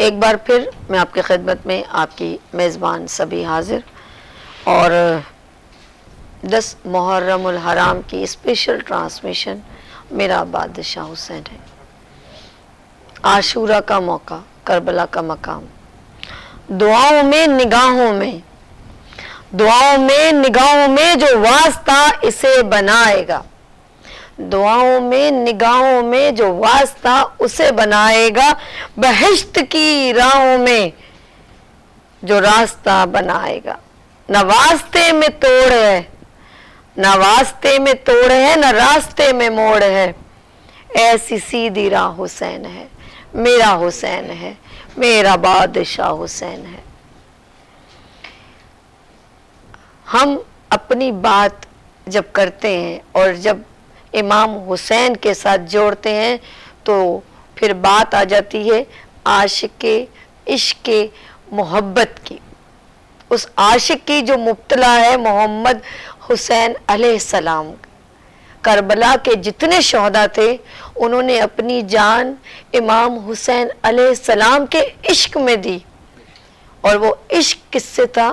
ایک بار پھر میں آپ کی خدمت میں آپ کی میزبان سبھی حاضر، اور 10 محرم الحرام کی اسپیشل ٹرانسمیشن میرا بادشاہ حسین ہے۔ عاشورہ کا موقع، کربلا کا مقام، دعاؤں میں نگاہوں میں، دعاؤں میں نگاہوں میں جو واسطہ اسے بنائے گا، دعاؤں میں نگاہوں میں جو واسطہ اسے بنائے گا، بہشت کی راہوں میں جو راستہ بنائے گا۔ نہ واسطے میں توڑ ہے، نہ واسطے میں توڑ ہے، نہ راستے میں موڑ ہے، ایسی سیدھی راہ حسین ہے، میرا حسین ہے، میرا بادشاہ حسین ہے۔ ہم اپنی بات جب کرتے ہیں اور جب امام حسین کے ساتھ جوڑتے ہیں تو پھر بات آ جاتی ہے عاشق عشق محبت کی، اس عاشق کی جو مبتلا ہے محمد حسین علیہ السلام۔ کربلا کے جتنے شہداء تھے انہوں نے اپنی جان امام حسین علیہ السلام کے عشق میں دی، اور وہ عشق کس سے تھا؟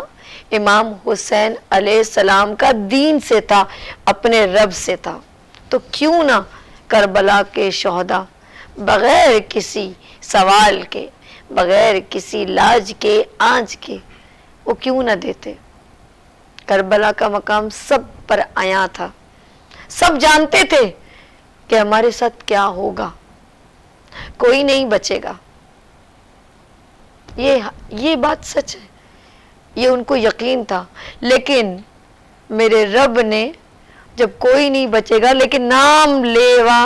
امام حسین علیہ السلام کا دین سے تھا، اپنے رب سے تھا۔ تو کیوں نہ کربلا کے شہداء بغیر کسی سوال کے، بغیر کسی لاج کے، آنچ کے، وہ کیوں نہ دیتے؟ کربلا کا مقام سب پر عیاں تھا، سب جانتے تھے کہ ہمارے ساتھ کیا ہوگا، کوئی نہیں بچے گا۔ یہ بات سچ ہے، یہ ان کو یقین تھا، لیکن میرے رب نے جب کوئی نہیں بچے گا لیکن نام لیوا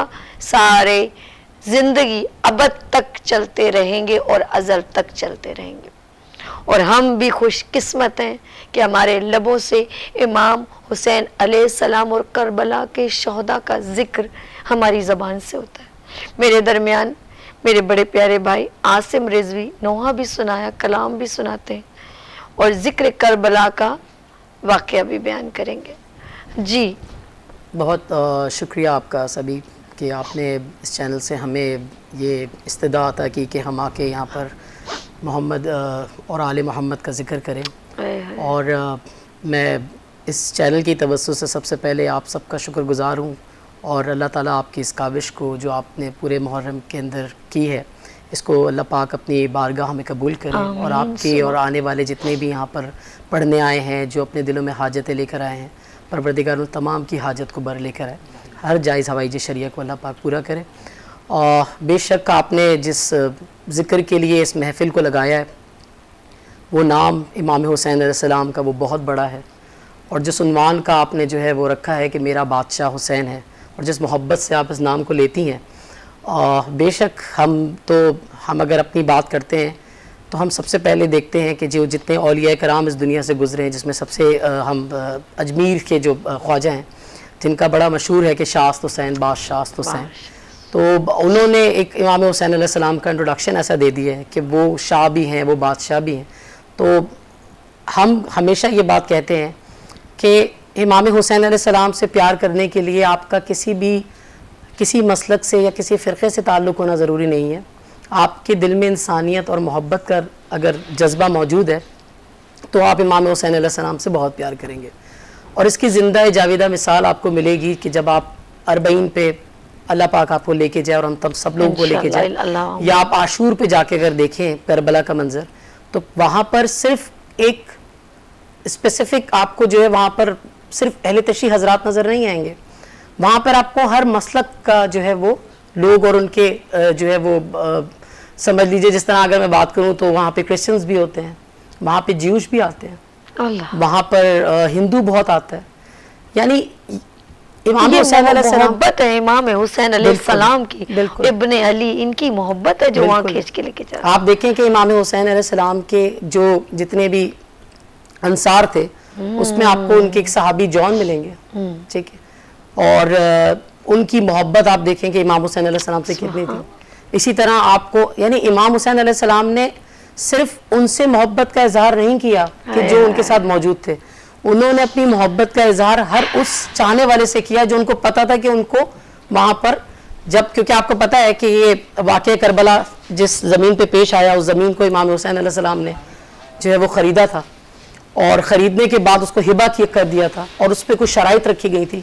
سارے زندگی ابد تک چلتے رہیں گے اور ازل تک چلتے رہیں گے، اور ہم بھی خوش قسمت ہیں کہ ہمارے لبوں سے امام حسین علیہ السلام اور کربلا کے شہداء کا ذکر ہماری زبان سے ہوتا ہے۔ میرے درمیان میرے بڑے پیارے بھائی عاصم رضوی نوحہ بھی سنایا، کلام بھی سناتے ہیں، اور ذکر کربلا کا واقعہ بھی بیان کریں گے۔ جی بہت شکریہ آپ کا سبھی کہ آپ نے اس چینل سے ہمیں یہ استدعا عطا کی کہ ہم آ کے یہاں پر محمد اور آل محمد کا ذکر کریں، اور میں اس چینل کی توسط سے سب سے پہلے آپ سب کا شکر گزار ہوں، اور اللہ تعالیٰ آپ کی اس کاوش کو جو آپ نے پورے محرم کے اندر کی ہے اس کو اللہ پاک اپنی بارگاہ میں قبول کرے، اور آپ کی اور آنے والے جتنے بھی یہاں پر پڑھنے آئے ہیں جو اپنے دلوں میں حاجتیں لے کر آئے ہیں، پروردگار ان تمام کی حاجت کو بر لے کر آئے، ہر جائز حوائج شرعیہ کو اللہ پاک پورا کرے۔ اور بے شک آپ نے جس ذکر کے لیے اس محفل کو لگایا ہے وہ نام امام حسین علیہ السلام کا وہ بہت بڑا ہے، اور جس عنوان کا آپ نے جو ہے وہ رکھا ہے کہ میرا بادشاہ حسین ہے، اور جس محبت سے آپ اس نام کو لیتی ہیں، بے شک ہم اگر اپنی بات کرتے ہیں تو ہم سب سے پہلے دیکھتے ہیں کہ جو جتنے اولیاء کرام اس دنیا سے گزرے ہیں، جس میں سب سے ہم اجمیر کے جو خواجہ ہیں جن کا بڑا مشہور ہے کہ شاست حسین، بادشاست حسین، تو انہوں نے ایک امام حسین علیہ السلام کا انٹروڈکشن ایسا دے دیا ہے کہ وہ شاہ بھی ہیں، وہ بادشاہ بھی ہیں۔ تو ہم ہمیشہ یہ بات کہتے ہیں کہ امام حسین علیہ السلام سے پیار کرنے کے لیے آپ کا کسی مسلک سے یا کسی فرقے سے تعلق ہونا ضروری نہیں ہے، آپ کے دل میں انسانیت اور محبت کا اگر جذبہ موجود ہے تو آپ امام حسین علیہ السلام سے بہت پیار کریں گے، اور اس کی زندہ جاویدہ مثال آپ کو ملے گی کہ جب آپ 40 پہ اللہ پاک آپ کو لے کے جائے اور ہم سب لوگوں کو لے کے جائے، یا آپ عاشور پہ جا کے اگر دیکھیں کربلا کا منظر، تو وہاں پر صرف ایک اسپیسیفک آپ کو جو ہے وہاں پر صرف اہل تشیع حضرات نظر نہیں آئیں گے، وہاں پر آپ کو ہر مسلک کا جو ہے وہ لوگ اور ان کے جو ہے وہ سمجھ لیجئے، جس طرح اگر میں بات کروں تو وہاں پہ کرسچنز بھی ہوتے ہیں، وہاں پہ جیوش بھی آتے ہیں، وہاں پر ہندو بہت آتا ہے، یعنی امام حسین علیہ السلام محبت ہے امام حسین علیہ السلام کی، ابن علی ان کی محبت ہے جو وہاں کھینچ کے لے کے جاتا ہے۔ آپ دیکھیں کہ امام حسین علیہ السلام کے جو جتنے بھی انصار تھے اس میں آپ کو ان کے ایک صحابی جون ملیں گے، ٹھیک ہے، اور ان کی محبت آپ دیکھیں کہ امام حسین علیہ السلام سے کتنی تھی۔ اسی طرح آپ کو یعنی امام حسین علیہ السلام نے صرف ان سے محبت کا اظہار نہیں کیا کہ جو ان کے ساتھ موجود تھے، انہوں نے اپنی محبت کا اظہار ہر اس چاہنے والے سے کیا جو ان کو پتا تھا کہ ان کو وہاں پر جب، کیونکہ آپ کو پتا ہے کہ یہ واقعہ کربلا جس زمین پہ پیش آیا اس زمین کو امام حسین علیہ السلام نے جو ہے وہ خریدا تھا، اور خریدنے کے بعد اس کو ہبہ کر دیا تھا، اور اس پہ کچھ شرائط رکھی گئی تھی،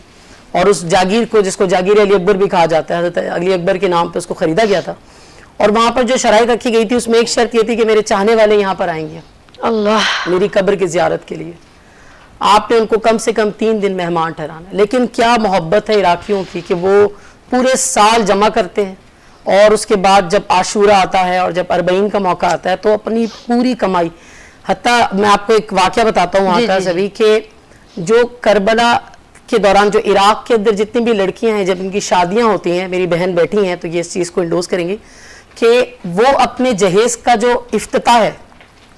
اور اس جاگیر کو، جس کو جاگیر علی اکبر بھی کہا جاتا ہے، حضرت علی اکبر کے نام پہ اس کو خریدا گیا تھا، اور وہاں پر جو شرائط رکھی گئی تھی اس میں ایک شرط یہ تھی کہ میرے چاہنے والے یہاں پر آئیں گے اللہ، میری قبر کی زیارت کے لیے. آپ نے ان کو کم سے کم 3 دن مہمان ٹھہرانا. لیکن کیا محبت ہے عراقیوں کی کہ وہ پورے سال جمع کرتے ہیں، اور اس کے بعد جب عاشورہ آتا ہے اور جب اربعین کا موقع آتا ہے تو اپنی پوری کمائی، حتیٰ میں آپ کو ایک واقعہ بتاتا ہوں وہاں کا سبھی، کہ جو کربلا کے دوران جو عراق کے اندر جتنی بھی لڑکیاں ہیں جب ان کی شادیاں ہوتی ہیں، میری بہن بیٹھی ہیں تو یہ اس چیز کو انڈوز کریں گی، کہ وہ اپنے جہیز کا جو افتتاح ہے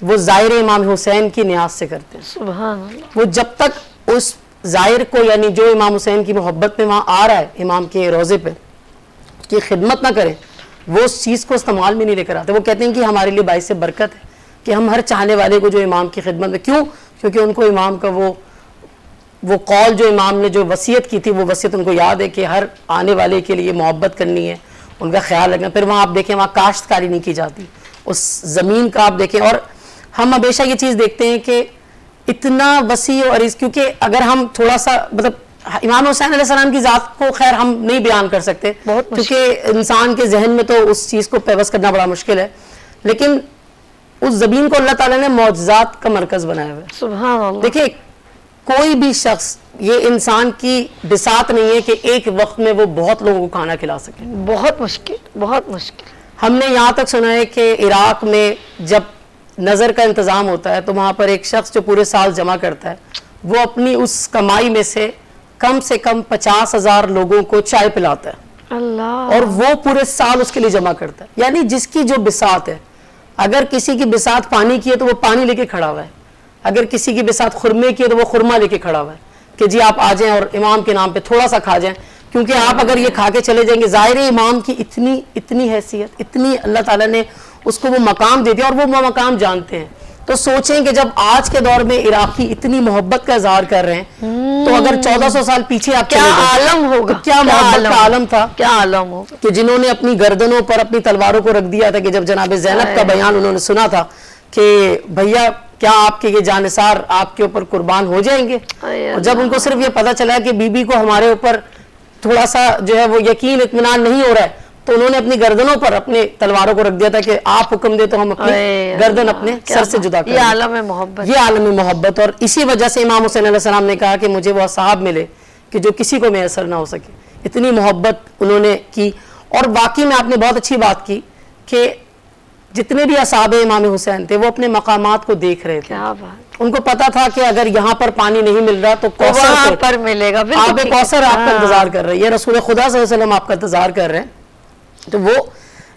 وہ زائر امام حسین کی نیاز سے کرتے ہیں. سبحان اللہ. وہ جب تک اس زائر کو، یعنی جو امام حسین کی محبت میں وہاں آ رہا ہے امام کے روضے پہ، کی خدمت نہ کریں، وہ اس چیز کو استعمال میں نہیں لے کر آتے. وہ کہتے ہیں کہ ہمارے لیے باعث برکت ہے کہ ہم ہر چاہنے والے کو جو امام کی خدمت میں، کیوں؟ کیونکہ ان کو امام کا وہ قول جو امام نے جو وصیت کی تھی، وہ وصیت ان کو یاد ہے کہ ہر آنے والے کے لیے محبت کرنی ہے، ان کا خیال رکھنا. پھر وہاں آپ دیکھیں وہاں کاشتکاری نہیں کی جاتی اس زمین کا، آپ دیکھیں. اور ہم ہمیشہ یہ چیز دیکھتے ہیں کہ اتنا وسیع اور کیونکہ اگر ہم تھوڑا سا مطلب امام حسین علیہ السلام کی ذات کو خیر ہم نہیں بیان کر سکتے کیونکہ انسان کے ذہن میں تو اس چیز کو پیوست کرنا بڑا مشکل ہے، لیکن اس زمین کو اللہ تعالیٰ نے معجزات کا مرکز بنایا ہوا ہے. سبحان اللہ. دیکھیں کوئی بھی شخص، یہ انسان کی بساط نہیں ہے کہ ایک وقت میں وہ بہت لوگوں کو کھانا کھلا سکے. بہت مشکل، بہت مشکل. ہم نے یہاں تک سنا ہے کہ عراق میں جب نظر کا انتظام ہوتا ہے تو وہاں پر ایک شخص جو پورے سال جمع کرتا ہے وہ اپنی اس کمائی میں سے کم 50,000 لوگوں کو چائے پلاتا ہے. اللہ. اور وہ پورے سال اس کے لیے جمع کرتا ہے. یعنی جس کی جو بساط ہے، اگر کسی کی بساط پانی کی ہے تو وہ پانی لے کے کھڑا ہوا ہے، اگر کسی کی بساط خرمے کی ہے تو وہ خرما لے کے کھڑا ہوا ہے کہ جی آپ آ جائیں اور امام کے نام پہ تھوڑا سا کھا جائیں. کیونکہ آپ اگر یہ کھا کے چلے جائیں گے، ظاہر امام کی اتنی حیثیت، اتنی اللہ تعالیٰ نے اس کو وہ مقام دے دیا، اور وہ مقام جانتے ہیں. تو سوچیں کہ جب آج کے دور میں عراقی اتنی محبت کا اظہار کر رہے ہیں تو اگر 1400 سال پیچھے آپ کیا عالم ہوگا، کیا محبت کا عالم تھا، کیا عالم ہوگا. کہ جنہوں نے اپنی گردنوں پر اپنی تلواروں کو رکھ دیا تھا کہ جب جناب زینب کا بیان انہوں نے سنا تھا کہ بھیا کیا آپ کے یہ جانثار آپ کے اوپر قربان ہو جائیں گے، اور جب ان کو صرف یہ پتا چلا کہ بی بی کو ہمارے اوپر تھوڑا سا جو ہے وہ یقین اطمینان نہیں ہو رہا ہے، تو انہوں نے اپنی گردنوں پر اپنے تلواروں کو رکھ دیا تھا کہ آپ حکم دے تو ہم اپنی گردن اپنے سر سے جدا کریں. یہ عالم محبت، یہ عالم محبت. اور اسی وجہ سے امام حسین علیہ السلام نے کہا کہ مجھے وہ اصحاب ملے کہ جو کسی کو میسر نہ ہو سکے. اتنی محبت انہوں نے کی. اور واقعی میں آپ نے بہت اچھی بات کی کہ جتنے بھی اصحاب امام حسین تھے وہ اپنے مقامات کو دیکھ رہے تھے. ان کو پتا تھا کہ اگر یہاں پر پانی نہیں مل رہا تو کوثر پر ملے گا، آب کوثر آپ کا انتظار کر رہی ہے، رسول خدا صلی اللہ علیہ وسلم آپ کا انتظار کر رہے ہیں. تو وہ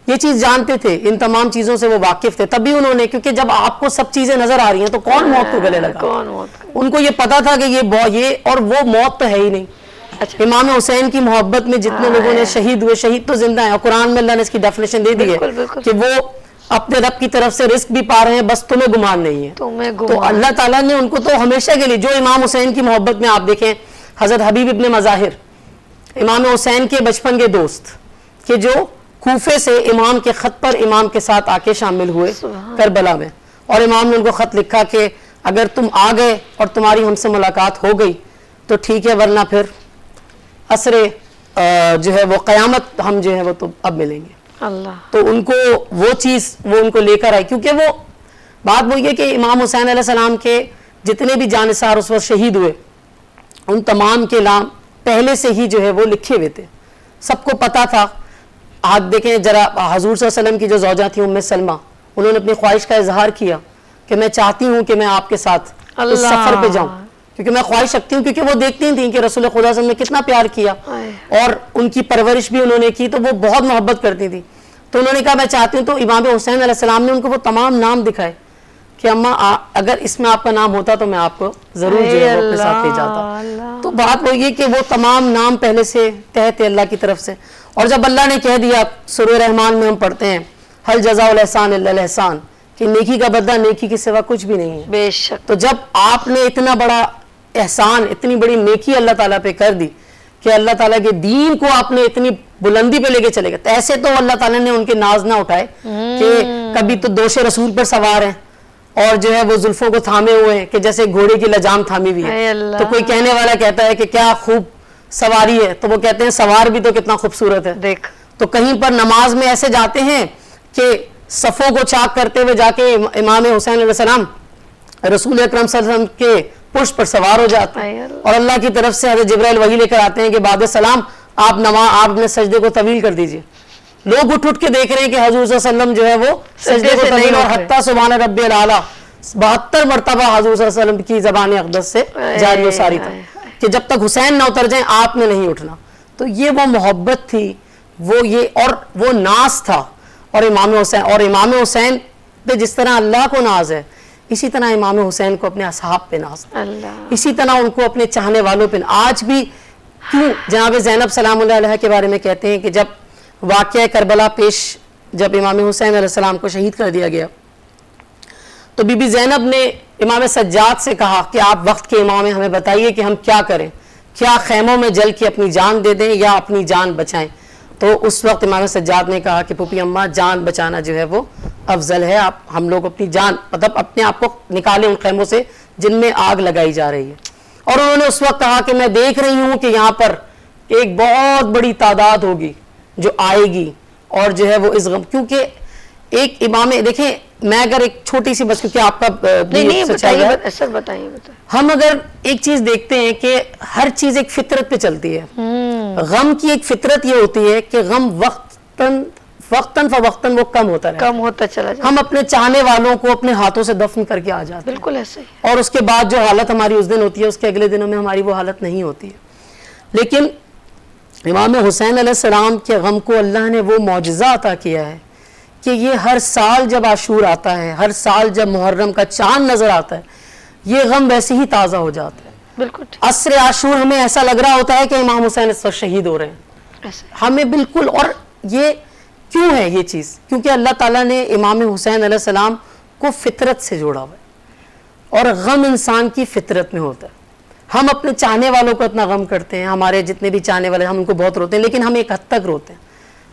یہ چیز جانتے تھے، ان تمام چیزوں سے وہ واقف تھے. تبھی انہوں نے، کیونکہ جب آپ کو سب چیزیں نظر آ رہی ہیں تو کون موت کو گلے لگا، ان کو یہ پتا تھا کہ یہ اور وہ موت تو ہے ہی نہیں. امام حسین کی محبت میں جتنے لوگوں نے شہید ہوئے، شہید تو زندہ ہیں، اور قرآن میں اللہ نے اس کی ڈیفینیشن دے دی ہے کہ وہ اپنے رب کی طرف سے رزق بھی پا رہے ہیں، بس تمہیں گمان نہیں ہے. تو اللہ تعالیٰ نے ان کو تو ہمیشہ کے لیے، جو امام حسین کی محبت میں آپ دیکھیں حضرت حبیب ابن مظاہر امام حسین کے بچپن کے دوست، کہ جو کوفے سے امام کے خط پر امام کے ساتھ آ کے شامل ہوئے کربلا میں، اور امام نے ان کو خط لکھا کہ اگر تم آ گئے اور تمہاری ہم سے ملاقات ہو گئی تو ٹھیک ہے، ورنہ پھر عصر جو ہے وہ قیامت ہم جو ہے وہ تو اب ملیں گے. اللہ. تو ان کو وہ چیز وہ ان کو لے کر آئی، کیونکہ وہ بات وہ یہ کہ امام حسین علیہ السلام کے جتنے بھی جانثار اس وقت شہید ہوئے ان تمام کے نام پہلے سے ہی جو ہے وہ لکھے ہوئے تھے، سب کو پتا تھا. آج دیکھیں ذرا حضور صلی اللہ علیہ وسلم کی جو زوجہ تھی ام سلمہ، انہوں نے اپنی خواہش کا اظہار کیا کہ میں چاہتی ہوں کہ میں آپ کے ساتھ اس سفر پہ جاؤں، کیونکہ میں خواہش رکھتی ہوں، کیونکہ وہ دیکھتی تھیں کہ رسول خدا صلی اللہ علیہ وسلم نے کتنا پیار کیا اور ان کی پرورش بھی انہوں نے کی، تو وہ بہت محبت کرتی تھی. تو انہوں نے کہا میں چاہتی ہوں. تو امام حسین علیہ السلام نے ان کو وہ تمام نام دکھائے کہ اماں اگر اس میں آپ کا نام ہوتا تو میں آپ کو ضرور جو ہے اپنے ساتھ لے جاتا. تو بات وہ یہ کہ وہ تمام نام پہلے سے تحت اللہ کی طرف سے. اور جب اللہ نے کہہ دیا، سورہ رحمان میں ہم پڑھتے ہیں حل جزاء الاحسان الا الاحسان، کہ نیکی کا بدلہ نیکی کے سوا کچھ بھی نہیں ہے. بے شک. تو جب آپ نے اتنا بڑا احسان، اتنی بڑی نیکی اللہ تعالیٰ پہ کر دی کہ اللہ تعالیٰ کے دین کو آپ نے اتنی بلندی پہ لے کے چلے گئے. تو ایسے تو اللہ تعالیٰ نے ان کے ناز نہ اٹھائے کہ کبھی تو دوش رسول پر سوار ہیں اور جو ہے وہ زلفوں کو تھامے ہوئے ہیں کہ جیسے گھوڑے کی لجام تھامی ہوئی ہے. تو کوئی کہنے والا کہتا ہے کہ کیا خوب سواری ہے, تو وہ کہتے ہیں سوار بھی تو کتنا خوبصورت ہے. دیکھ تو کہیں پر نماز میں ایسے جاتے ہیں کہ صفوں کو چاک کرتے ہوئے جا کے امام حسین علیہ السلام رسول اکرم صلی اللہ علیہ وسلم کے پشت پر سوار ہو جاتے ہیں, اور اللہ کی طرف سے حضرت جبرائیل وحی لے کر آتے ہیں کہ بعد سلام آپ اپنے سجدے کو طویل کر دیجئے. لوگ اٹھ اٹھ کے دیکھ رہے ہیں کہ حضور صلی اللہ علیہ وسلم جو ہے وہ سجدے کو طویل, اور حتیٰ سبحان ربی الاعلیٰ 72 مرتبہ حضور صلی اللہ علیہ وسلم کی زبان اقدس سے جاری و ساری تھا کہ جب تک حسین نہ اتر جائیں آپ نے نہیں اٹھنا. تو یہ وہ محبت تھی, وہ یہ اور وہ ناز تھا. اور امام حسین پہ جس طرح اللہ کو ناز ہے, اسی طرح امام حسین کو اپنے اصحاب پہ ناز ہے, اسی طرح ان کو اپنے چاہنے والوں پہ. آج بھی کیوں جناب زینب سلام اللہ علیہ کے بارے میں کہتے ہیں کہ جب واقعہ کربلا پیش, جب امام حسین علیہ السلام کو شہید کر دیا گیا, تو بی بی زینب نے امام سجاد سے کہا کہ آپ وقت کے امام ہیں, ہمیں بتائیے کہ ہم کیا کریں, کیا خیموں میں جل کے اپنی جان دے دیں یا اپنی جان بچائیں. تو اس وقت امام سجاد نے کہا کہ پھوپھی اماں جان بچانا جو ہے وہ افضل ہے, ہم لوگ اپنی جان مطلب اپنے آپ کو نکالیں ان خیموں سے جن میں آگ لگائی جا رہی ہے. اور انہوں نے اس وقت کہا کہ میں دیکھ رہی ہوں کہ یہاں پر ایک بہت بڑی تعداد ہوگی جو آئے گی, اور جو ہے وہ اس غم, کیونکہ ایک امام دیکھیں, میں اگر ایک چھوٹی سی بس کیونکہ آپ کا بتائیے ہم اگر ایک چیز دیکھتے ہیں کہ ہر چیز ایک فطرت پہ چلتی ہے. غم کی ایک فطرت یہ ہوتی ہے کہ غم وقتاً فوقتاً وہ کم ہوتا چلا جاتا. ہم اپنے چاہنے والوں کو اپنے ہاتھوں سے دفن کر کے آ جاتے ہیں, بالکل ایسے ہی, اور اس کے بعد جو حالت ہماری اس دن ہوتی ہے اس کے اگلے دنوں میں ہماری وہ حالت نہیں ہوتی ہے. لیکن امام حسین علیہ السلام کے غم کو اللہ نے وہ معجزہ عطا کیا ہے کہ یہ ہر سال جب عاشور آتا ہے, ہر سال جب محرم کا چاند نظر آتا ہے, یہ غم ویسے ہی تازہ ہو جاتا ہے. بالکل عصر عاشور ہمیں ایسا لگ رہا ہوتا ہے کہ امام حسین اس وقت شہید ہو رہے ہیں ہمیں بالکل. اور یہ کیوں ہے یہ چیز؟ کیونکہ اللہ تعالیٰ نے امام حسین علیہ السلام کو فطرت سے جوڑا ہوا ہے, اور غم انسان کی فطرت میں ہوتا ہے. ہم اپنے چاہنے والوں کو اتنا غم کرتے ہیں, ہمارے جتنے بھی چاہنے والے ہم ان کو بہت روتے ہیں, لیکن ہم ایک حد تک روتے ہیں.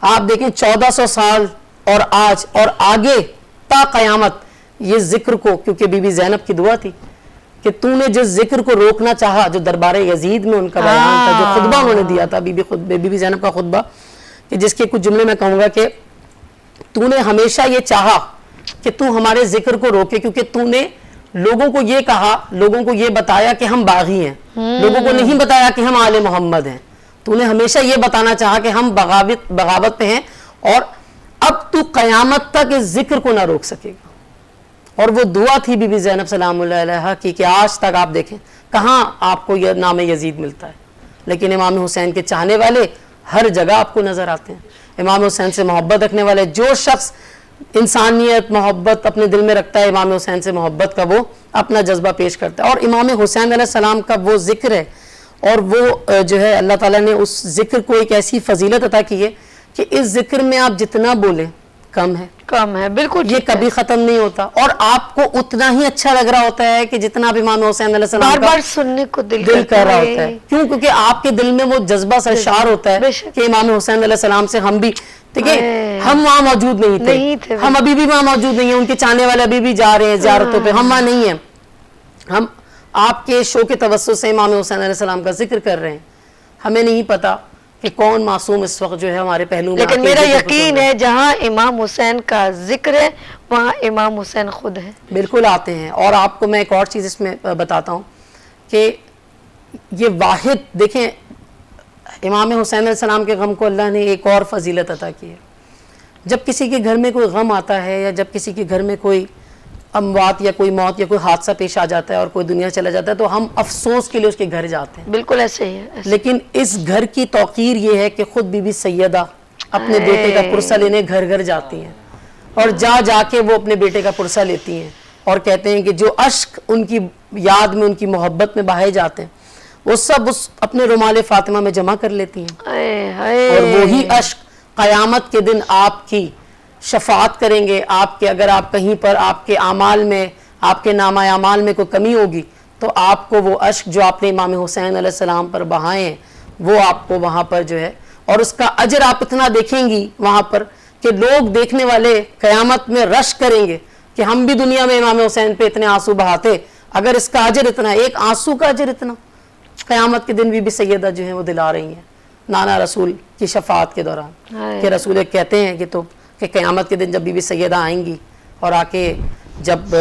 آپ دیکھیں 1400 سال اور آج اور آگے تا قیامت یہ ذکر کو, کیونکہ بی بی زینب کی دعا تھی کہ تو نے جس ذکر کو روکنا چاہا, جو دربار یزید میں ان کا بیان تھا, جو خطبہ انہوں نے دیا تھا بی بی زینب کا خطبہ, کہ جس کے کچھ جملے میں کہوں گا کہ تو نے ہمیشہ یہ چاہا کہ تو ہمارے ذکر کو روکے, کیونکہ تو نے لوگوں کو یہ کہا, لوگوں کو یہ بتایا کہ ہم باغی ہیں, لوگوں کو نہیں بتایا کہ ہم آل محمد ہیں. تو نے ہمیشہ یہ بتانا چاہا کہ ہم بغاوت پہ ہیں, اور اب تو قیامت تک اس ذکر کو نہ روک سکے گا. اور وہ دعا تھی بی بی زینب سلام اللہ علیہ کی کہ آج تک آپ دیکھیں کہاں آپ کو یہ نام یزید ملتا ہے, لیکن امام حسین کے چاہنے والے ہر جگہ آپ کو نظر آتے ہیں. امام حسین سے محبت رکھنے والے, جو شخص انسانیت محبت اپنے دل میں رکھتا ہے, امام حسین سے محبت کا وہ اپنا جذبہ پیش کرتا ہے. اور امام حسین علیہ السلام کا وہ ذکر ہے, اور وہ جو ہے اللہ تعالیٰ نے اس ذکر کو ایک ایسی فضیلت عطا کی ہے کہ اس ذکر میں آپ جتنا بولیں کم ہے, بالکل یہ کبھی ختم نہیں ہوتا, اور آپ کو اتنا ہی اچھا لگ رہا ہوتا ہے کہ جتنا بھی امام حسین علیہ السلام بار بار سننے کو دل کر رہا ہوتا ہے. کیوں؟ کیونکہ آپ کے دل میں وہ جذبہ سرشار ہوتا ہے کہ امام حسین علیہ السلام سے ہم بھی, دیکھیں ہم وہاں موجود نہیں تھے, ہم ابھی بھی وہاں موجود نہیں ہیں, ان کے چاہنے والے ابھی بھی جا رہے ہیں زیارتوں پہ, ہم وہاں نہیں ہیں. ہم آپ کے شو کے توسط سے امام حسین علیہ السلام کا ذکر کر رہے ہیں, ہمیں نہیں پتا کہ کون معصوم اس وقت جو ہے ہمارے پہلو میں, لیکن میرا یقین ہے جہاں امام حسین کا ذکر ہے وہاں امام حسین خود ہے. بالکل آتے ہیں. اور آپ کو میں ایک اور چیز اس میں بتاتا ہوں کہ یہ واحد, دیکھیں امام حسین علیہ السلام کے غم کو اللہ نے ایک اور فضیلت عطا کی ہے. جب کسی کے گھر میں کوئی غم آتا ہے, یا جب کسی کے گھر میں کوئی اموات یا کوئی موت یا کوئی حادثہ پیش آ جاتا ہے اور کوئی دنیا چلا جاتا ہے, تو ہم افسوس کے لیے اس کے گھر جاتے ہیں. بالکل ایسے ہی ہے. لیکن اس گھر کی توقیر یہ ہے کہ خود بی بی سیدہ اپنے بیٹے کا پرسہ لینے گھر گھر جاتی ہیں, اور جا کے وہ اپنے بیٹے کا پرسہ لیتی ہیں, اور کہتے ہیں کہ جو اشک ان کی یاد میں, ان کی محبت میں بہائے جاتے ہیں, وہ سب اس اپنے رومال فاطمہ میں جمع کر لیتی ہیں, اور وہی اشک قیامت کے دن آپ کی شفاعت کریں گے. آپ کے اگر آپ کہیں پر آپ کے اعمال میں, آپ کے نامہ اعمال میں کوئی کمی ہوگی, تو آپ کو وہ اشک جو آپ نے امام حسین علیہ السلام پر بہائے ہیں, وہ آپ کو وہاں پر جو ہے اور اس کا اجر آپ اتنا دیکھیں گی وہاں پر کہ لوگ دیکھنے والے قیامت میں رش کریں گے کہ ہم بھی دنیا میں امام حسین پہ اتنے آنسو بہاتے، اگر اس کا اجر اتنا، ایک آنسو کا اجر اتنا، قیامت کے دن بی بی سیدہ جو ہیں وہ دلا رہی ہیں نانا رسول کی شفاعت کے دوران کہ رسول کہتے ہیں کہ قیامت کے دن جب بی بی سیدہ آئیں گی اور آ کے جب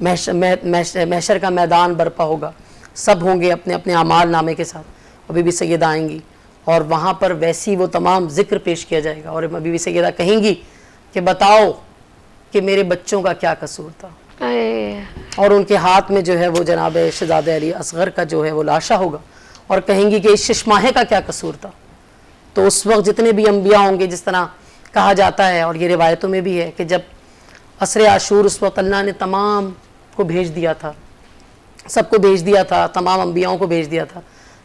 محشر کا میدان برپا ہوگا، سب ہوں گے اپنے اپنے اعمال نامے کے ساتھ، اور بی بی سیدہ آئیں گی اور وہاں پر ویسی وہ تمام ذکر پیش کیا جائے گا، اور بی بی سیدہ کہیں گی کہ بتاؤ کہ میرے بچوں کا کیا قصور تھا، اور ان کے ہاتھ میں جو ہے وہ جناب شہزادہ علی اصغر کا جو ہے وہ لاشا ہوگا، اور کہیں گی کہ اس ششماہے کا کیا قصور تھا۔ تو اس وقت جتنے بھی انبیاء ہوں گے، جس طرح کہا جاتا ہے اور یہ روایتوں میں بھی ہے کہ جب عصر عاشور اس وقت اللہ نے تمام کو بھیج دیا تھا، سب کو بھیج دیا تھا، تمام انبیاءوں کو بھیج دیا تھا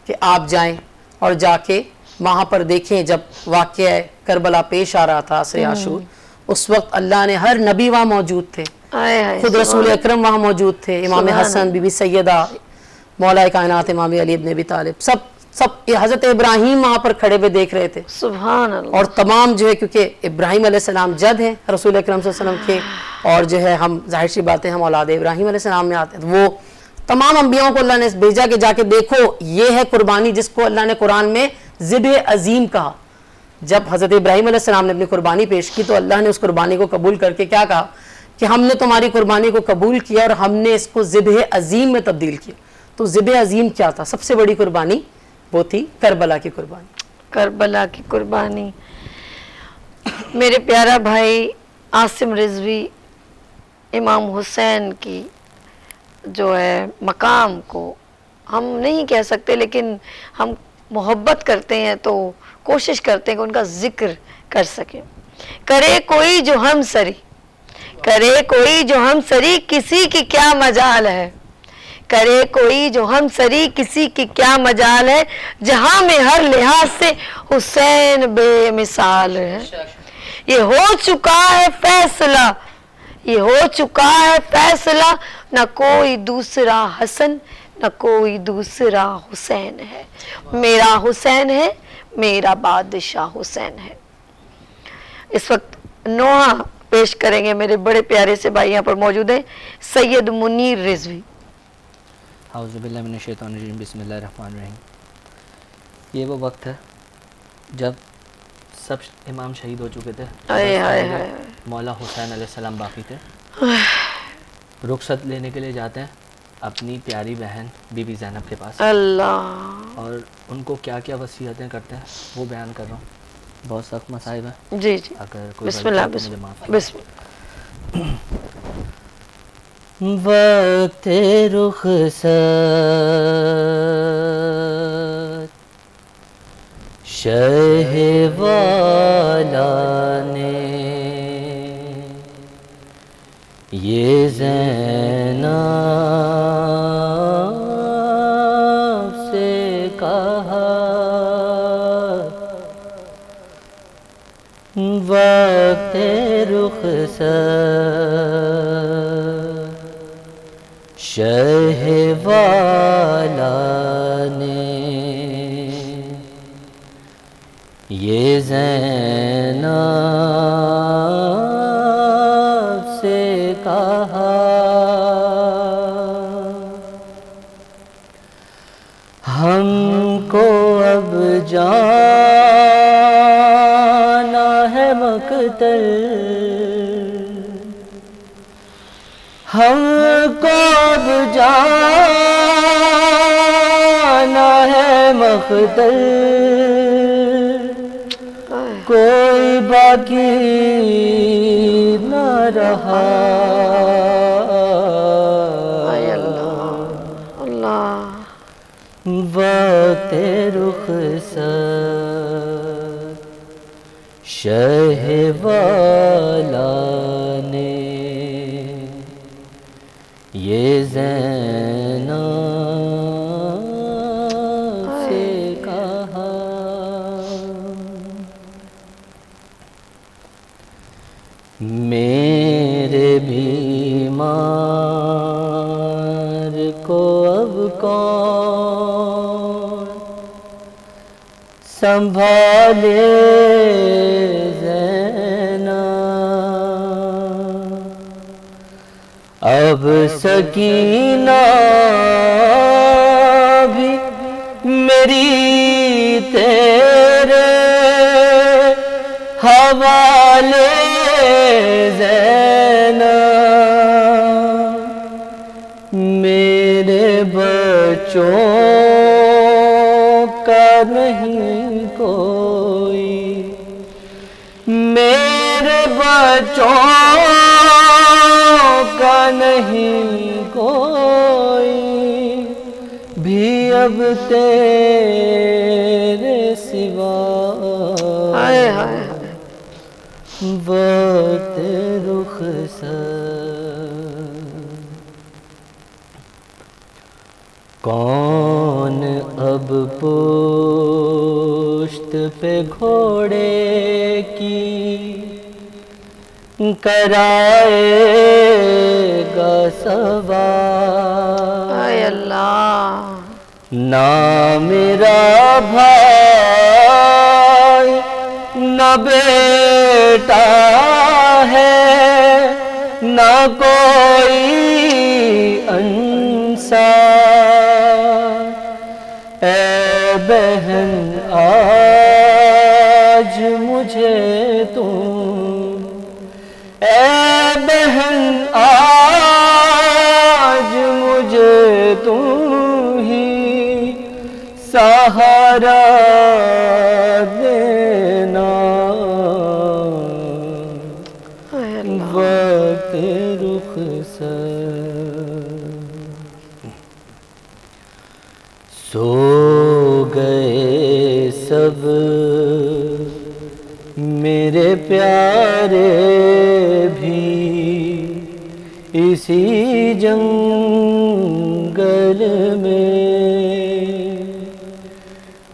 کہ آپ جائیں اور جا کے وہاں پر دیکھیں جب واقعہ کربلا پیش آ رہا تھا عصر عاشور، اس وقت اللہ نے ہر نبی وہاں موجود تھے، خود رسول اکرم وہاں موجود تھے، امام حسن، بی بی سیدہ، مولا کائنات امام علی ابن ابی طالب، سب حضرت ابراہیم وہاں پر کھڑے ہوئے دیکھ رہے تھے، سبحان اللہ، اور تمام جو ہے کیونکہ ابراہیم علیہ السلام جد ہیں رسول اکرم صلی اللہ علیہ وسلم کے، اور جو ہے ہم ظاہر سی باتیں ہم اولاد ابراہیم علیہ السلام میں آتے ہیں، وہ تمام انبیاءوں کو اللہ نے بھیجا کہ جا کے دیکھو یہ ہے قربانی جس کو اللہ نے قرآن میں ذبح عظیم کہا۔ جب حضرت ابراہیم علیہ السلام نے اپنی قربانی پیش کی تو اللہ نے اس قربانی کو قبول کر کے کیا کہا کہ ہم نے تمہاری قربانی کو قبول کیا اور ہم نے اس کو ذبح عظیم میں تبدیل کیا۔ تو ذبح عظیم کیا تھا؟ سب سے بڑی قربانی وہ تھی کربلا کی قربانی، کربلا کی قربانی۔ میرے پیارا بھائی عاصم رضوی امام حسین کی جو ہے مقام کو ہم نہیں کہہ سکتے، لیکن ہم محبت کرتے ہیں تو کوشش کرتے ہیں کہ ان کا ذکر کر سکیں۔ کرے کوئی جو ہم سری، کرے کوئی جو ہم سری، کسی کی کیا مجال ہے، کرے کوئی جو ہم سری، کسی کی کیا مجال ہے، جہاں میں ہر لحاظ سے حسین بے مثال ہے۔ یہ ہو چکا ہے فیصلہ، یہ ہو چکا ہے فیصلہ، نہ کوئی دوسرا حسن نہ کوئی دوسرا حسین ہے، میرا حسین ہے، میرا بادشاہ حسین ہے۔ اس وقت نوحہ پیش کریں گے، میرے بڑے پیارے سے بھائی یہاں پر موجود ہیں، سید منیر رضوی۔ اعوذ باللہ من الشیطان الرجیم، بسم اللہ الرحمن الرحیم۔ یہ وہ وقت ہے جب سب امام شہید ہو چکے تھے، مولا حسین علیہ السلام باقی تھے۔ رخصت لینے کے لیے جاتے ہیں اپنی پیاری بہن بی بی زینب کے پاس، اللہ، اور ان کو کیا کیا وصیتیں کرتے ہیں وہ بیان کر رہا ہوں، بہت سخت مصائب ہیں، جی جی، اگر کوئی بسم اللہ، غلطی ہے تو مجھے معاف بسم وقت رخصت شہ والا نے یہ زینب سے کہا، وقت رخصت شہ والا نے یہ زینب سے کہا، ہم کو اب جانا ہے مقتل، ہم کو اب جانا ہے مقتل، کوئی باقی نہ رہا، اللہ، وقت رخصت شہ والا نے یہ زینب سے کہا، میرے بیمار کو اب کون سنبھالے زینب، اب سکینہ بھی میری تیرے حوالے زینب، میرے بچوں کا نہیں کوئی، میرے بچوں کا نہیں کوئی بھی اب تیرے سوا، ہائے ہائے ہائے، وقت رخصت، کون اب پشت پہ گھوڑے کی کرائے گا سوار، ہائے اللہ، نہ میرا بھائی نہ بیٹا ہے، نہ کوئی انصار، اے بہن آج مجھے تم، اے بہن آج مجھے تم ہی سہارا دینا، ہائے اللہ، وقت رخصت، سو گئے سب میرے پیارے بھی اسی جنگل میں،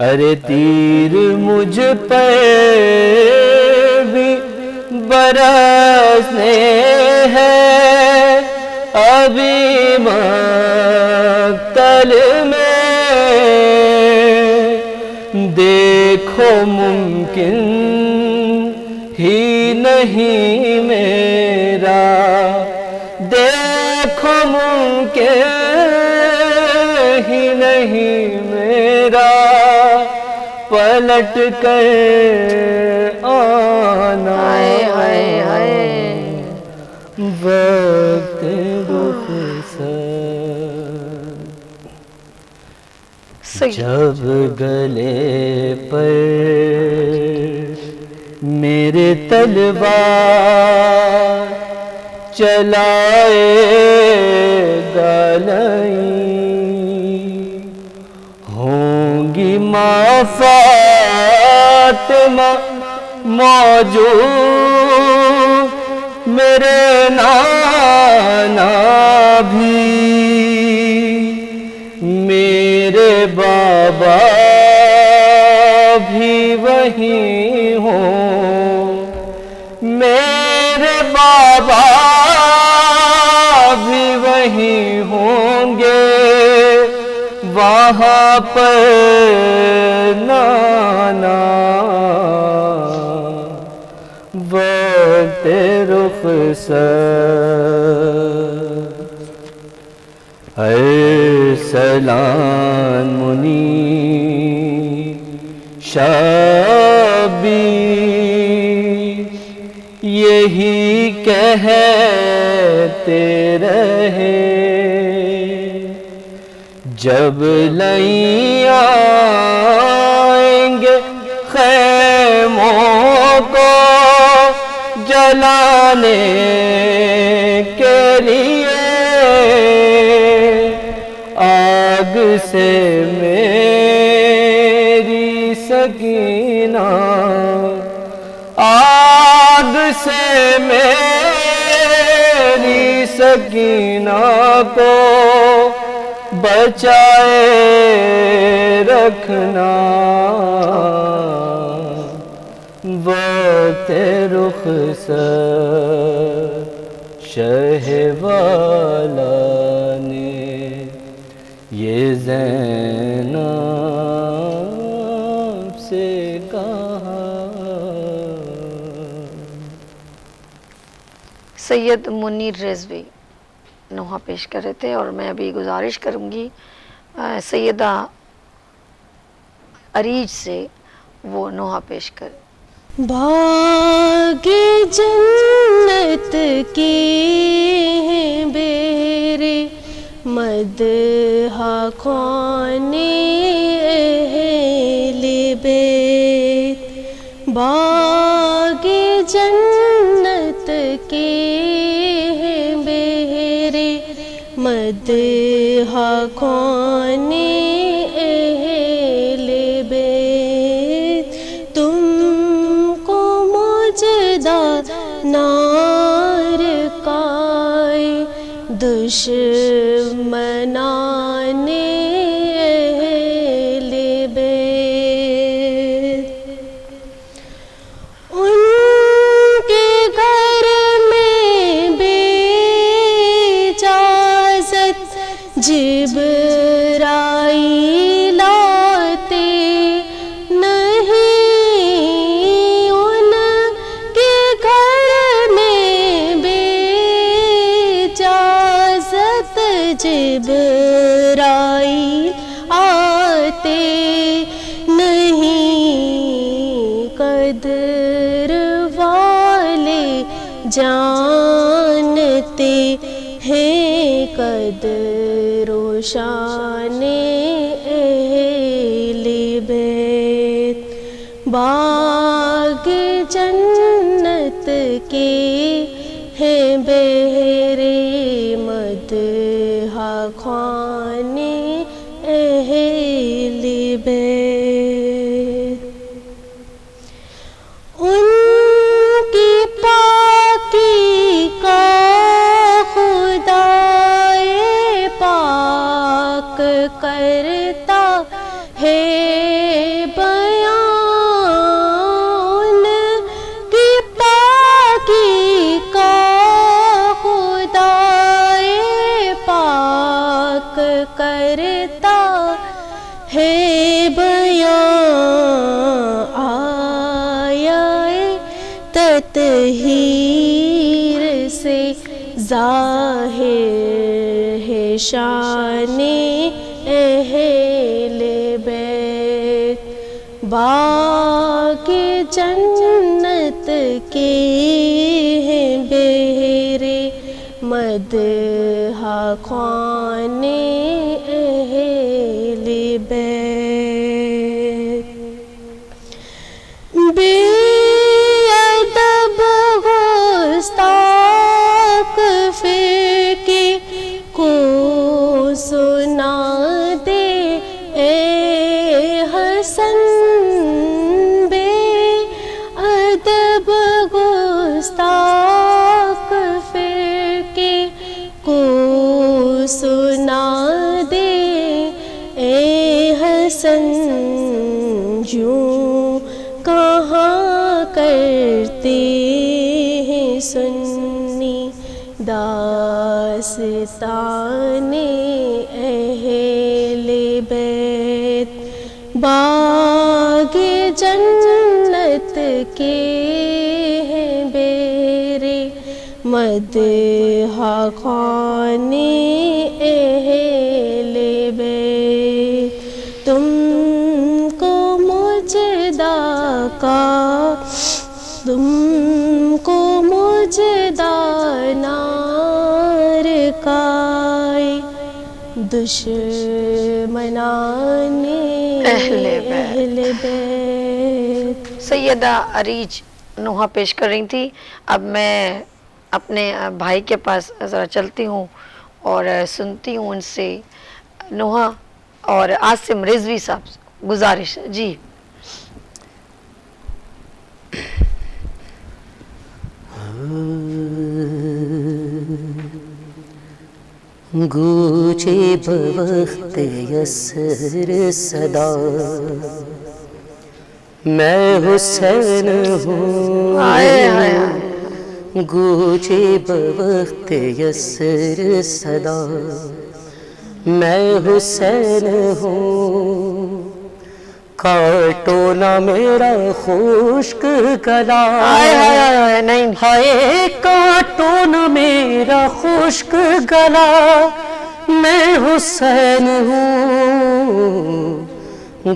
ارے تیر مجھ پر بھی برسنے ہیں ابھی مقتل میں، دیکھو ممکن ہی نہیں میرا، دیکھو ممکن ہی نہیں میرا پلٹ کر آنا، ہائے ہائے ہائے، وقت رخصت، صحیح، جب گلے پر میرے تلوار چلائے گا لئیں، ہوں گی ماں فاطمہ موجود، میرے نانا بھی، میرے بابا بھی وہی ہوں، میرے بابا بھی وہی ہوں گے، وہاں پر نانا، وقت رخصت، ارسلان منی شابی یہی کہتے رہے، جب لیں آئیں گے خیموں کو جلانے کے لیے، آگ سے میری سکینہ، آگ سے میری سکینہ کو بچائے رکھنا، وقت رخصت، شہ والا نے یہ زینب سے سید منیر رضوی نوحہ پیش کر رہے تھے، اور میں ابھی گزارش کروں گی سیدہ عریج سے وہ نوحہ پیش کریں. باغ جنت کے ہیں بیرے مدح خوان اہل بیت. باغ جنت کے ہیں بیرے مدح خوان اہل بیت. تم کو مجدہ نار کائے دشمنان اہل بیت. ان کے گھر میں بے اجازت جبرائیل آتے نہیں. ان کے گھر میں بے اجازت جبرائیل آتے نہیں. قدر والے جانتے ہیں قدر و شان اہل بیت. باغ جنت کے ہیں بہرے مدح خوان اہل بیت. ان کی پاکی کا خدائے پاک کرتا ہے بیان. ان کی پاکی کا خدائے پاک کرتا ہے بیان. آیا تطہیر سے ظاہر ہے شان اہل بیت. باغ جنت کے ہیں بہرے مدح خوان اہل بیت. بے ادب گستاخ فرقے کو سنا دے اے حسن. بے ادب گستاخ فرقے کو سنا دے اے حسن. یوں کہاں کرتے ہیں سنی داستان اہل بیت. باغ جنت کے ہیں بیرے مدح خوان اہل بیت. تم کو مجدہ نار کائے دشمنان اہل بیت. سیدہ عریج نوحہ پیش کر رہی تھی. اب میں اپنے بھائی کے پاس ذرا چلتی ہوں اور سنتی ہوں ان سے نوحہ. اور عاصم رضوی صاحب گزارش ہے جی. گوچے بوقت یسر صدا میں حسین ہوں. گوچے بوقت یسر صدا میں حسین ہوں. کاٹو نہ میرا خشک گلا نہیں ہائے کاٹو نہ میرا خشک گلا میں حسین ہوں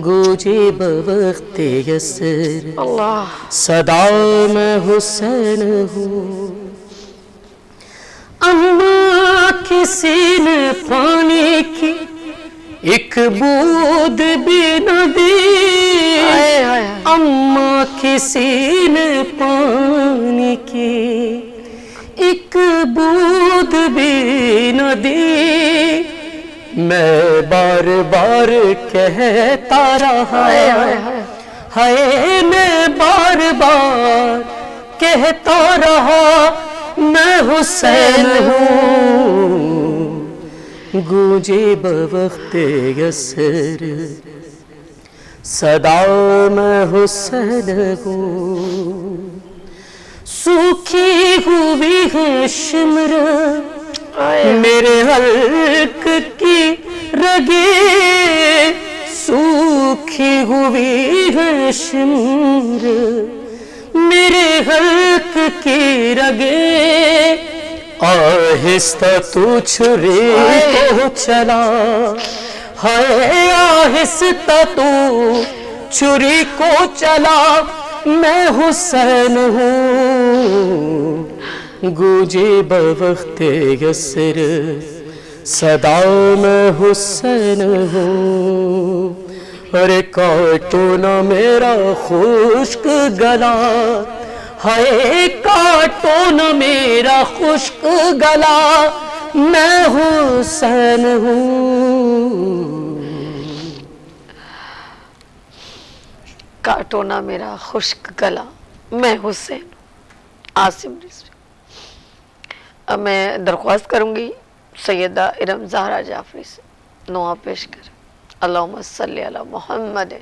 گوجے بوقت یسر اللہ صدا میں حسین ہوں اماں کسی نے پانی کی ایک بود بھی نہ دی اماں کسی نے پانی کی ایک بود بھی نہ دی میں بار بار کہتا رہا ہائے میں بار بار کہتا رہا میں حسین ہوں گونجے بوقت یسر صدا میں حسین ہوں سوکھی ہوئی ہے شمر میرے حلق کی رگیں سوکھی ہوئی ہے شمر میرے حلق کی رگیں آہستہ تو چھری کو چلا ہائے آہستہ تو چھری کو چلا میں حسین ہوں گونجے بوقت یسر صدا میں حسین ہوں ارے کاٹو نہ میرا خشک گلا ہائے کاٹو نہ میرا خشک گلا میں حسین ہوں کاٹو نہ میرا خشک گلا میں حسین عاصم رضوی۔ اب میں درخواست کروں گی سیدہ ارم زہرا جعفری سے نوحہ پیش کریں۔ اللہم صلی علی محمد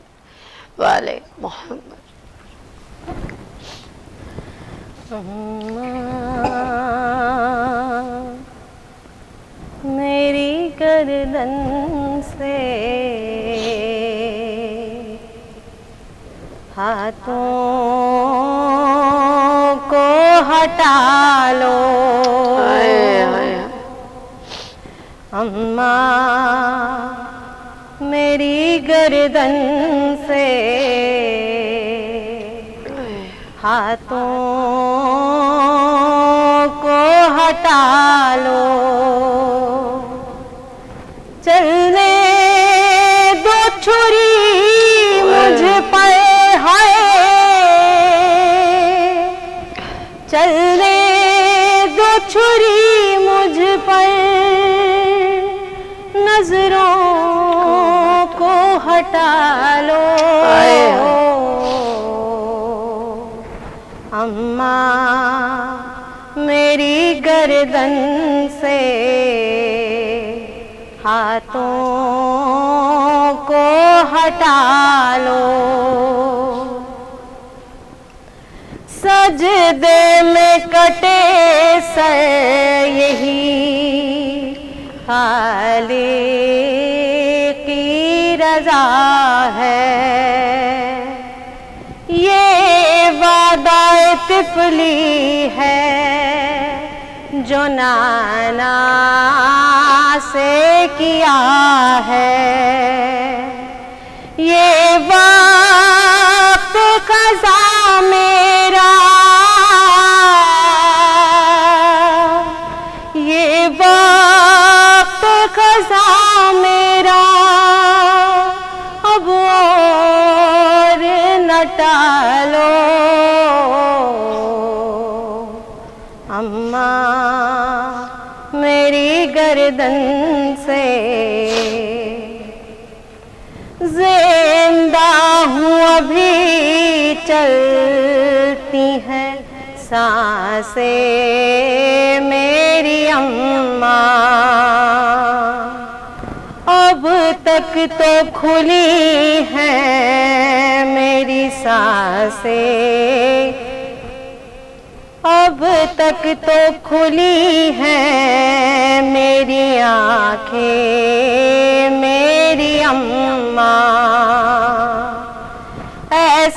وعلی محمد۔ میری گردن سے ہاتھوں کو ہٹا لو اماں میری گردن سے ہاتھوں کو ہٹا لو چلنے دو چھری مجھ پر چلنے دو چھری مجھ پر نظروں کو ہٹا لو اماں میری گردن سے ہاتھوں کو ہٹا لو سجدے میں کٹے سر یہی خالق کی رضا ہے یہ وعدہ طفلی ہے جو نانا سے کیا ہے یہ وقت قضا میرا یہ وقت قضا میرا اب اور نہ ٹالو اماں میری گردن سے زندہ ہوں ابھی چلتی ہیں سانسیں میری اماں اب تک تو کھلی ہیں میری سانسیں اب تک تو کھلی ہیں میری آنکھیں میری اماں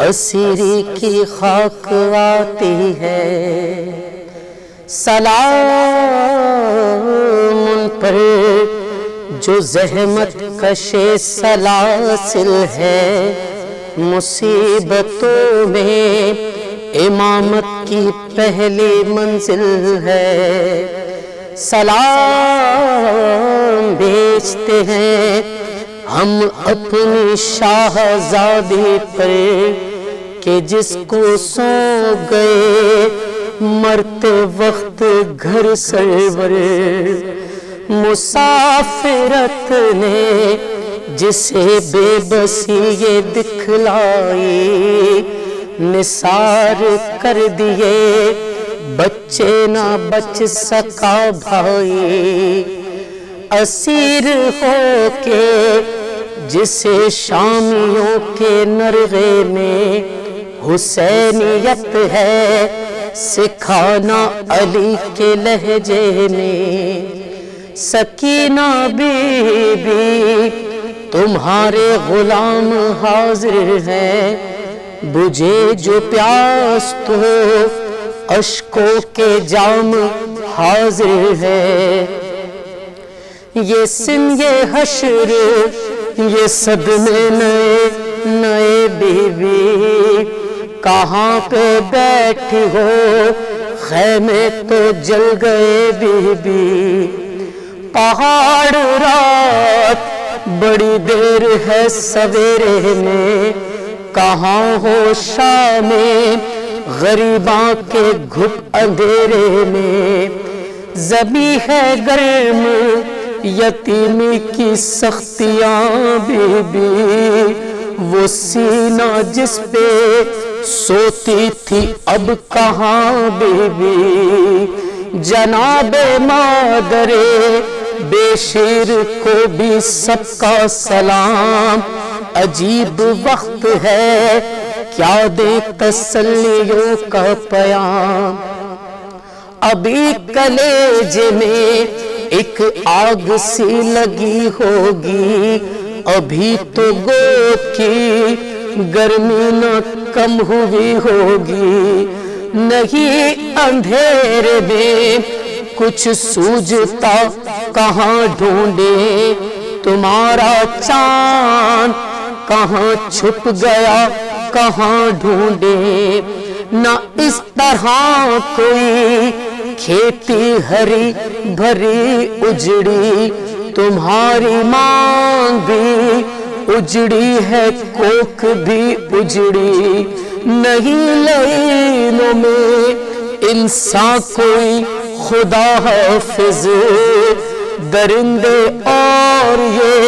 اسیری کی خاک آتی ہے، سلام ان پر جو زحمت کشے سلاسل ہے، مصیبتوں میں امامت کی پہلی منزل ہے، سلام بھیجتے ہیں ہم اپنی شاہزادی پر کہ جس کو سونپ گئے مرتے وقت گھر سرور، مسافرت نے جسے بے بسی یہ دکھلائی، نثار کر دیے بچے نہ بچ سکا بھائی، اسیر ہو کے جسے شامیوں کے نرغے میں حسینیت ہے سکھانا علی کے لہجے میں، سکینہ بی بی تمہارے غلام حاضر ہیں، بجھے جو پیاس تو اشکوں کے جام حاضر ہے، یہ سن یہ حشر یہ صدمے نئے نئے بی بی، کہاں پہ بیٹھی ہو خیمے تو جل گئے بی بی، پہاڑ رات بڑی دیر ہے سویرے میں، کہاں ہو شام غریباں کے گھٹ اندھیرے میں، زمیں ہے گرم یتیمی کی سختیاں بی بی، وہ سینہ جس پہ سوتی تھی اب کہاں بی بی، جناب مادر بے شیر کو بھی سب کا سلام، عجیب وقت ہے کیا دے تسلیوں کا پیام، ابھی کلیجے میں ایک آگ سی لگی ہوگی، ابھی تو گود کی گرمی نہ کم ہوئی ہوگی، نہیں اندھیرے میں کچھ سوجھتا کہاں ڈھونڈے، تمہارا چاند کہاں چھپ گیا کہاں ڈھونڈے، نہ اس طرح کوئی کھیتی ہری بھری اجڑی، تمہاری مانگ بھی اجڑی ہے کوکھ بھی اجڑی، نہیں لینوں میں انسان کوئی خدا حافظ، درندے اور یہ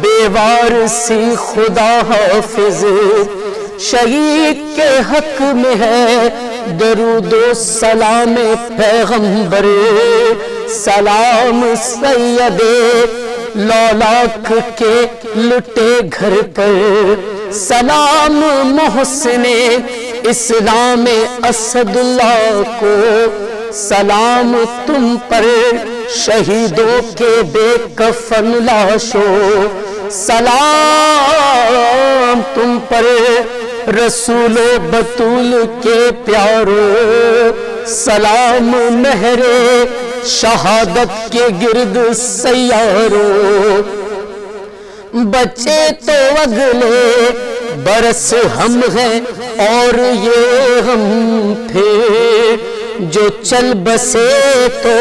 بیوار سی خدا حافظ، شہید کے حق میں ہے درود و سلام پیغمبر، سلام سید لولاک کے لٹے گھر پر، سلام محسن اسلام اسد اللہ کو، سلام تم پر شہیدوں کے بے کفن لاشوں، سلام تم پر رسول و بطول کے پیاروں، سلام مہر شہادت کے گرد سیاروں، بچے تو اگلے برس ہم ہیں اور یہ ہم تھے، جو چل بسے تو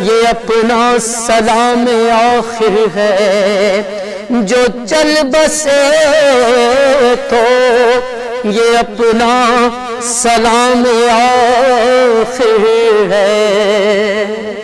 یہ اپنا سلام آخر ہے، جو چل بسے تو یہ اپنا سلام آخر ہے۔